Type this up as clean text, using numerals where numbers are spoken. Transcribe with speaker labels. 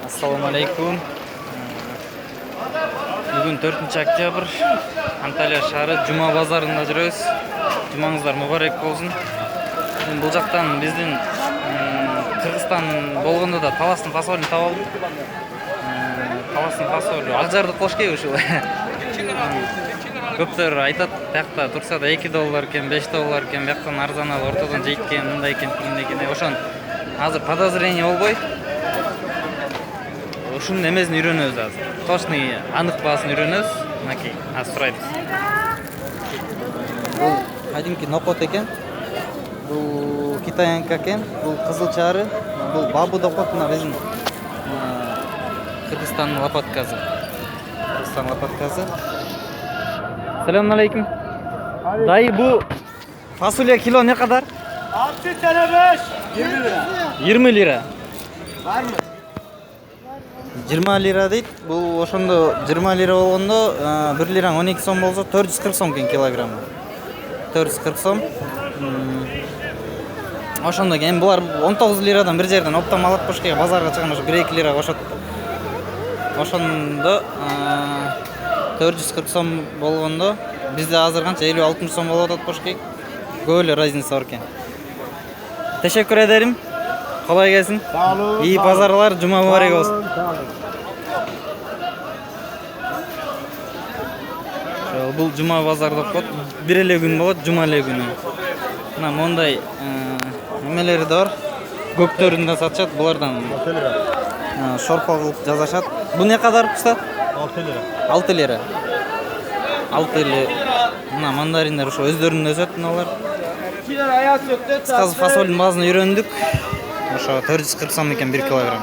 Speaker 1: Assalomu alaykum. Bugun 4-oktyabr. Antalya shahri Juma bozorunda жүрөбүз. Jumаңыздар muborak болсын. Бул жактан биздин Кыргызстан болгондо да таластын фасолун таап алдым. Таластын фасолу акжарды кош кей ушул. Көптөр айтат, биякта турса да $2 экен, $5 экен, бияктан арзан ал, ортодон жейткен, мындай экен, тигиндей экен. Ошон азыр подозрение болбой. Ушунун эмесин үйрөнөбүз азыр. Точный анык баасын үйрөнөбүз. Мынакей, азыр сурайбыз. Бул кадимки нокот экен. Бул китаянка экен. Бул кызыл чары. Бул бабу деп коет, мына биздин Кыргызстандын лопаткасы. Кыргызстан лопаткасы. Assalamu alaikum. Dayı bu fasulye kilo ne kadar?
Speaker 2: 6 tane 5. 20 lira.
Speaker 1: 20 lira.
Speaker 2: Var mı?
Speaker 1: 20 lira deyт. Bu ошондо 20 lira болгондо 1 lira 12 сом болсо 440 сом экен килограммы. 440 сом. Ошондо эми булар 19 liraдан бир жерден оптом алат башка базарга чыкканда ошо 1-2 lira кошот. Ошондо 440 сом болгондо бизде азыр канча 50-60 сом болуп атат башка. Көп эле разница бар экен. Teşekkür ederim. Kolay gelsin.
Speaker 2: Sağ olun.
Speaker 1: İyi pazarlar. Cuma mübarek olsun.
Speaker 2: Sağ olun.
Speaker 1: Бул жума базар деп коет. Бир эле күн болот, жума эле күнү. Мына мондай эмелери да бар. Көктөрүн да сатышат, булардан
Speaker 2: 6 lira.
Speaker 1: шорпа кылып жасашат. Бу не кадар уста?
Speaker 2: 6 lira.
Speaker 1: 6 lira. 6 lira. Мына мандариндер ошо өздөрүнүн өсөт мыналар.
Speaker 2: 2 lira ayaz söktü.
Speaker 1: Кызыл фасолдун баазын үйрөндүк. Ошо 440 сом экен 1 килограмм.